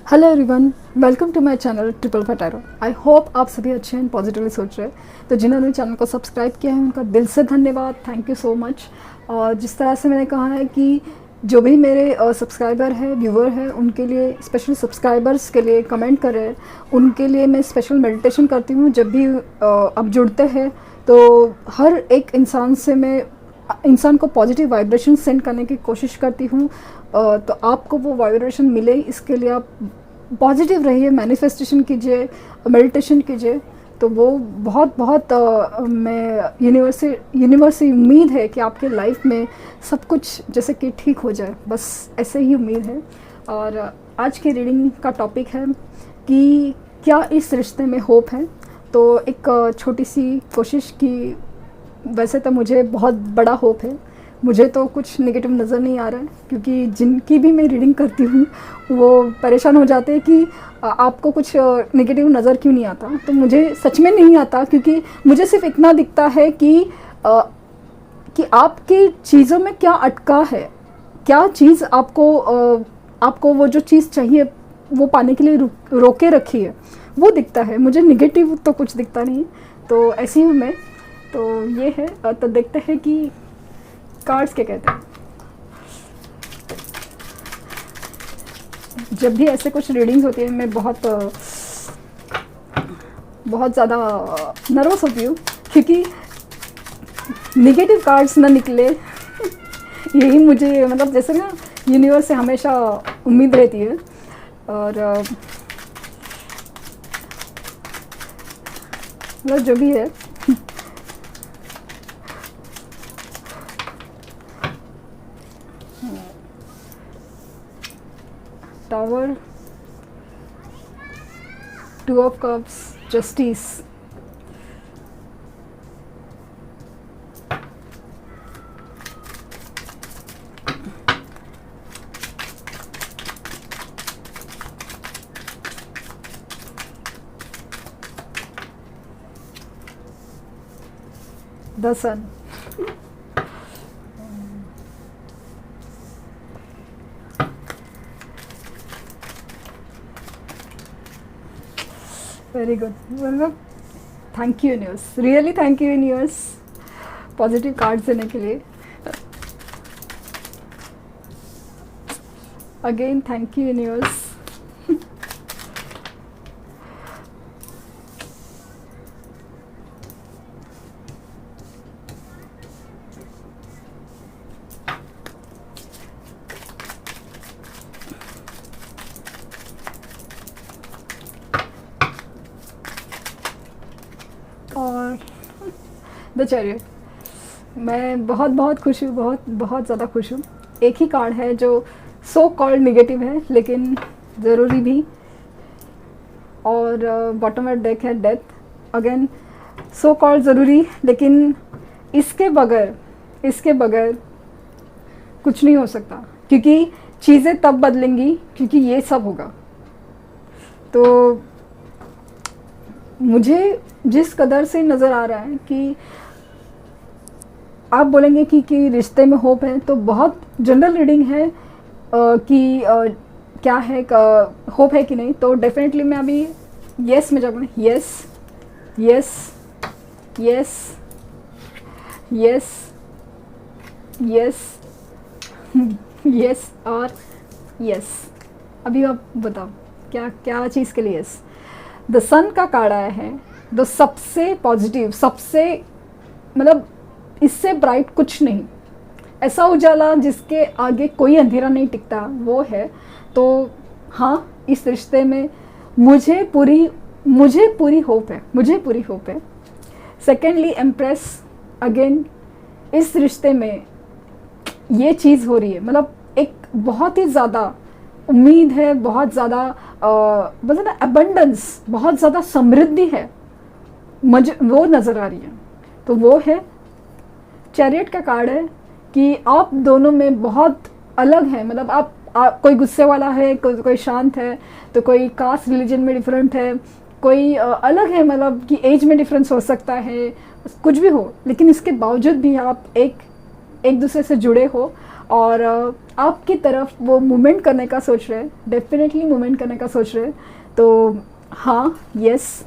Hello everyone, welcome to my channel triple फटारो। I hope आप सभी अच्छे हैं, पॉजिटिवली सोच रहे हैं। तो जिन्होंने चैनल को सब्सक्राइब किया है उनका दिल से धन्यवाद, थैंक यू सो मच। और जिस तरह से मैंने कहा है कि जो भी मेरे सब्सक्राइबर है, व्यूवर है, उनके लिए, स्पेशली सब्सक्राइबर्स के लिए कमेंट कर रहे हैं, उनके लिए मैं स्पेशल मेडिटेशन करती हूँ। जब भी आप जुड़ते हैं तो हर एक इंसान को पॉजिटिव वाइब्रेशन सेंड करने की कोशिश करती हूँ। तो आपको वो वाइब्रेशन मिले, इसके लिए आप पॉजिटिव रहिए, मैनिफेस्टेशन कीजिए, मेडिटेशन कीजिए। तो वो बहुत बहुत मैं यूनिवर्स से उम्मीद है कि आपके लाइफ में सब कुछ जैसे कि ठीक हो जाए, बस ऐसे ही उम्मीद है। और आज की रीडिंग का टॉपिक है कि क्या इस रिश्ते में होप है। तो एक छोटी सी कोशिश की, वैसे तो मुझे बहुत बड़ा होप है, मुझे तो कुछ नेगेटिव नज़र नहीं आ रहा है, क्योंकि जिनकी भी मैं रीडिंग करती हूँ वो परेशान हो जाते हैं कि आपको कुछ नेगेटिव नज़र क्यों नहीं आता। तो मुझे सच में नहीं आता, क्योंकि मुझे सिर्फ इतना दिखता है कि आपकी चीज़ों में क्या अटका है, क्या चीज़ आपको वो जो चीज़ चाहिए वो पाने के लिए रोके रखी है, वो दिखता है। मुझे नेगेटिव तो कुछ दिखता नहीं। तो ऐसी हूँ मैं। तो ये है। तो देखते हैं कि कार्ड्स क्या कहते हैं। जब भी ऐसे कुछ रीडिंग्स होती है मैं बहुत ज़्यादा नर्वस होती हूँ, क्योंकि नेगेटिव कार्ड्स ना निकले यही मुझे, मतलब जैसे ना यूनिवर्स से हमेशा उम्मीद रहती है। और मतलब जो भी है tower, 2 of cups, justice, the sun. Very good. मतलब thank you universe, really thank you universe positive cards देने के लिए। Again thank you universe. और द चैरियट। मैं बहुत बहुत खुश हूँ, बहुत ज़्यादा खुश हूँ। एक ही कार्ड है जो सो कॉल्ड नेगेटिव है लेकिन ज़रूरी भी। और बॉटम में डेक है डेथ। अगेन सो कॉल्ड ज़रूरी, लेकिन इसके बगैर कुछ नहीं हो सकता, क्योंकि चीज़ें तब बदलेंगी क्योंकि ये सब होगा। तो मुझे जिस कदर से नज़र आ रहा है कि आप बोलेंगे कि रिश्ते में होप है, तो बहुत जनरल रीडिंग है कि क्या है, होप है कि नहीं। तो डेफिनेटली मैं अभी येस में जाऊँगा। Yes yes yes yes yes yes और येस। अभी आप बताओ क्या क्या चीज़ के लिए येस। द सन का कार्ड आया है, तो सबसे पॉजिटिव, सबसे मतलब इससे ब्राइट कुछ नहीं, ऐसा उजाला जिसके आगे कोई अंधेरा नहीं टिकता, वो है। तो हाँ, इस रिश्ते में मुझे पूरी होप है। Secondly empress. अगेन इस रिश्ते में ये चीज़ हो रही है, मतलब एक बहुत ही ज़्यादा उम्मीद है, बहुत ज़्यादा मतलब ना अबंडेंस, बहुत ज़्यादा समृद्धि है, मुझे वो नज़र आ रही है। तो वो है। चैरियट का कार्ड है कि आप दोनों में बहुत अलग हैं, मतलब आप कोई गुस्से वाला है, कोई शांत है, तो कोई कास्ट रिलीजन में डिफरेंट है, कोई अलग है, मतलब कि एज में डिफरेंस हो सकता है, कुछ भी हो, लेकिन इसके बावजूद भी आप एक दूसरे से जुड़े हो। और आपकी तरफ वो मूवमेंट करने का सोच रहे हैं, डेफिनेटली मूवमेंट करने का सोच रहे हैं। तो हाँ, यस,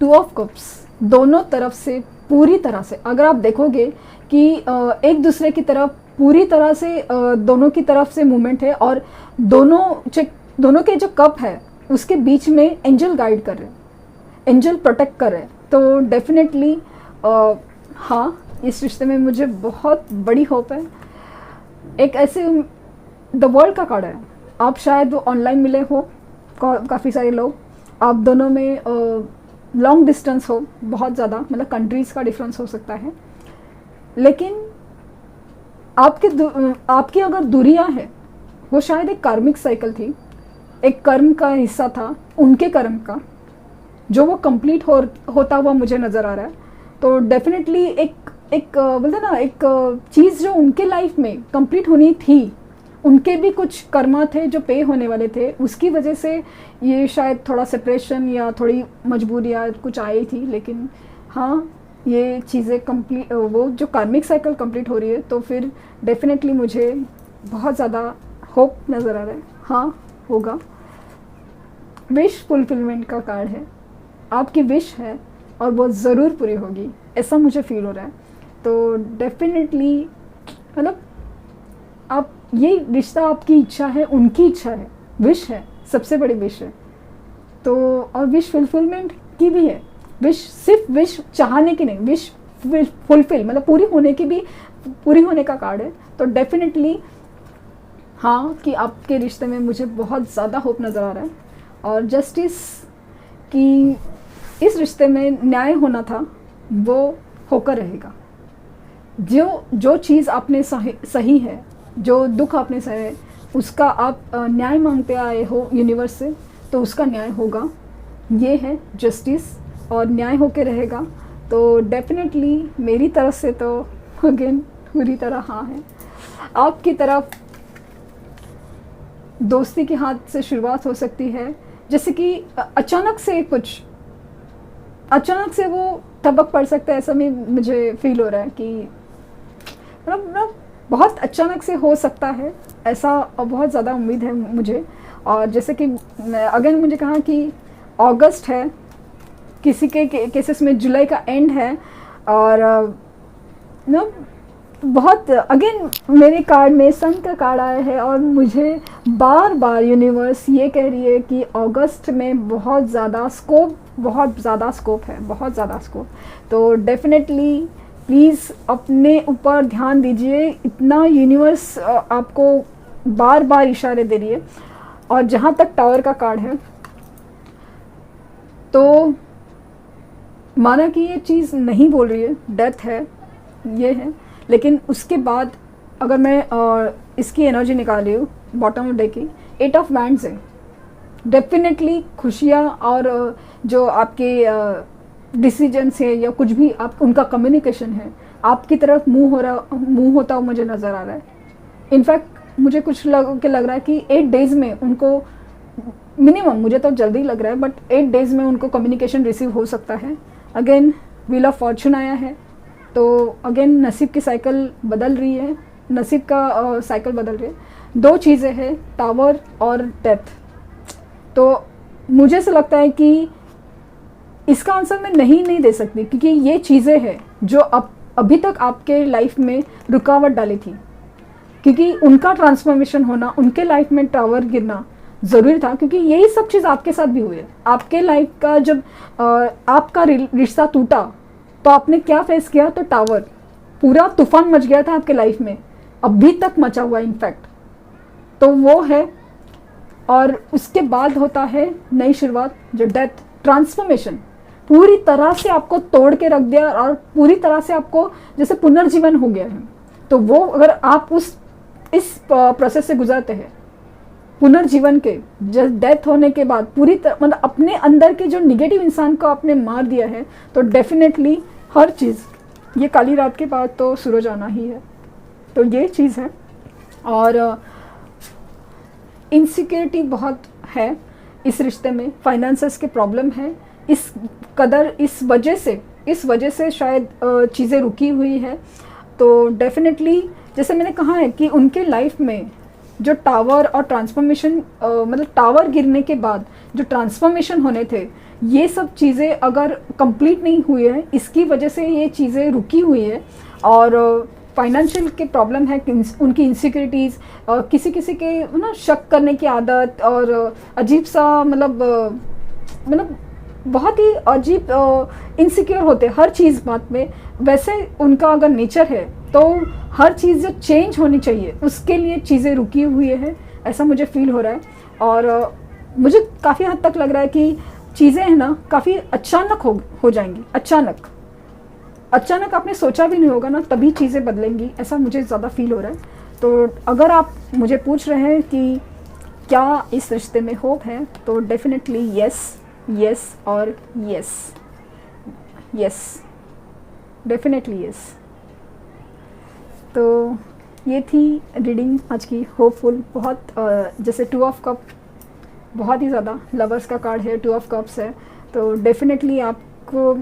2 ऑफ कप्स दोनों तरफ से पूरी तरह से अगर आप देखोगे कि एक दूसरे की तरफ पूरी तरह से दोनों की तरफ से मूवमेंट है, और दोनों के जो कप है उसके बीच में एंजल गाइड कर रहे हैं, एंजल प्रोटेक्ट कर रहे हैं। तो डेफिनेटली हाँ, इस रिश्ते में मुझे बहुत बड़ी होप है। एक ऐसे द वर्ल्ड का कार्ड है, आप शायद वो ऑनलाइन मिले हो काफ़ी सारे लोग, आप दोनों में लॉन्ग डिस्टेंस हो, बहुत ज़्यादा, मतलब कंट्रीज़ का डिफरेंस हो सकता है, लेकिन आपकी अगर दूरियां हैं, वो शायद एक कार्मिक साइकिल थी, एक कर्म का हिस्सा था, उनके कर्म का, जो वो कंप्लीट होता हुआ मुझे नज़र आ रहा है। तो डेफिनेटली एक बोलते ना, एक चीज़ जो उनके लाइफ में कंप्लीट होनी थी, उनके भी कुछ कर्मा थे जो पे होने वाले थे, उसकी वजह से ये शायद थोड़ा सेपरेशन या थोड़ी मजबूरी या कुछ आई थी। लेकिन हाँ, ये चीज़ें कंप्लीट, वो जो कार्मिक साइकिल कंप्लीट हो रही है, तो फिर डेफिनेटली मुझे बहुत ज़्यादा होप नज़र आ रहा है। हाँ, होगा। विश फुलफिलमेंट का कार्ड है, आपकी विश है और वो ज़रूर पूरी होगी, ऐसा मुझे फील हो रहा है। तो डेफिनेटली मतलब आप, ये रिश्ता आपकी इच्छा है, उनकी इच्छा है, विश है, सबसे बड़ी विश है। तो और विश फुलफिलमेंट की भी है, विश सिर्फ विश चाहने की नहीं, विश फुलफिल मतलब पूरी होने की भी, पूरी होने का कार्ड है। तो डेफिनेटली हाँ, कि आपके रिश्ते में मुझे बहुत ज़्यादा होप नज़र आ रहा है। और जस्टिस की, इस रिश्ते में न्याय होना था, वो होकर रहेगा। जो चीज़ आपने सही है, जो दुख आपने सहे है, उसका आप न्याय मांगते आए हो यूनिवर्स से, तो उसका न्याय होगा। ये है जस्टिस, और न्याय होके रहेगा। तो डेफिनेटली मेरी तरफ से तो अगेन पूरी तरह हाँ है। आपकी तरफ दोस्ती के हाथ से शुरुआत हो सकती है, जैसे कि अचानक से वो टपक पड़ सकता है, ऐसा भी मुझे फील हो रहा है कि मतलब बहुत अचानक से हो सकता है, ऐसा बहुत ज़्यादा उम्मीद है मुझे। और जैसे कि अगर मुझे कहा कि अगस्त है, किसी के केसेस में जुलाई का एंड है, और नो बहुत अगेन मेरे कार्ड में सन का कार्ड आया है, और मुझे बार बार यूनिवर्स ये कह रही है कि अगस्त में बहुत ज़्यादा स्कोप है, बहुत ज़्यादा स्कोप। तो डेफिनेटली प्लीज़ अपने ऊपर ध्यान दीजिए, इतना यूनिवर्स आपको बार बार इशारे दे रही है। और जहाँ तक टावर का कार्ड है, तो माना कि ये चीज़ नहीं बोल रही है, डेथ है, ये है, लेकिन उसके बाद अगर मैं इसकी एनर्जी निकाल रही हूँ बॉटम ऑफ डे की, 8 ऑफ वैंड्स है। डेफिनेटली खुशियाँ और जो आपके डिसीजंस है या कुछ भी आप, उनका कम्युनिकेशन है, आपकी तरफ मूव होता हुआ मुझे नज़र आ रहा है। इनफैक्ट मुझे कुछ लग रहा है कि 8 डेज़ में उनको मिनिमम, मुझे तो जल्दी लग रहा है, बट 8 डेज़ में उनको कम्युनिकेशन रिसीव हो सकता है। अगेन व्हील ऑफ फॉर्चून आया है, तो अगेन नसीब की साइकिल बदल रही है, नसीब का साइकिल बदल रही है। 2 चीज़ें हैं, टावर और डेथ। तो मुझे से लगता है कि इसका आंसर मैं नहीं दे सकती, क्योंकि ये चीज़ें हैं जो अभी तक आपके लाइफ में रुकावट डाली थी, क्योंकि उनका ट्रांसफॉर्मेशन होना, उनके लाइफ में टावर गिरना ज़रूरी था, क्योंकि यही सब चीज़ आपके साथ भी हुई है। आपके लाइफ का जब आपका रिश्ता टूटा, तो आपने क्या फेस किया? तो टावर, पूरा तूफान मच गया था आपके लाइफ में, अभी तक मचा हुआ इनफैक्ट। तो वो है, और उसके बाद होता है नई शुरुआत, जो डेथ, ट्रांसफॉर्मेशन, पूरी तरह से आपको तोड़ के रख दिया और पूरी तरह से आपको जैसे पुनर्जीवन हो गया है। तो वो अगर आप इस प्रोसेस से गुजरते हैं पुनर्जीवन के, जब डेथ होने के बाद पूरी तरह मतलब अपने अंदर के जो निगेटिव इंसान को आपने मार दिया है, तो डेफिनेटली हर चीज़, ये काली रात के बाद तो सूरज आना ही है। तो ये चीज़ है। और इनसिक्योरिटी बहुत है इस रिश्ते में, फाइनेंसेस के प्रॉब्लम है, इस वजह से शायद चीज़ें रुकी हुई है। तो डेफिनेटली जैसे मैंने कहा है कि उनके लाइफ में जो टावर और ट्रांसफॉर्मेशन मतलब टावर गिरने के बाद जो ट्रांसफॉर्मेशन होने थे, ये सब चीज़ें अगर कंप्लीट नहीं हुई है, इसकी वजह से ये चीज़ें रुकी हुई है। और फाइनेंशियल के प्रॉब्लम है कि उनकी इनसिक्योरिटीज़, किसी किसी के ना शक करने की आदत, और अजीब सा मतलब बहुत ही अजीब इनसिक्योर होते हर चीज़ बात में। वैसे उनका अगर नेचर है तो हर चीज़ जो चेंज होनी चाहिए उसके लिए चीज़ें रुकी हुई है, ऐसा मुझे फील हो रहा है। और मुझे काफ़ी हद तक लग रहा है कि चीज़ें हैं ना काफ़ी अचानक हो जाएंगी। अचानक आपने सोचा भी नहीं होगा ना, तभी चीज़ें बदलेंगी, ऐसा मुझे ज़्यादा फील हो रहा है। तो अगर आप मुझे पूछ रहे हैं कि क्या इस रिश्ते में होप है, तो डेफिनेटली यस और यस, डेफिनेटली यस। तो ये थी रीडिंग आज की, होपफुल। बहुत जैसे 2 ऑफ कप बहुत ही ज़्यादा लवर्स का कार्ड है, 2 ऑफ कप्स है, तो डेफिनेटली आपको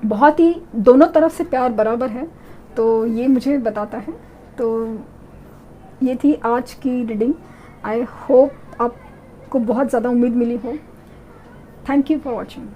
बहुत ही दोनों तरफ से प्यार बराबर है, तो ये मुझे बताता है। तो ये थी आज की रीडिंग। आई होप आपको बहुत ज़्यादा उम्मीद मिली हो। Thank you for watching.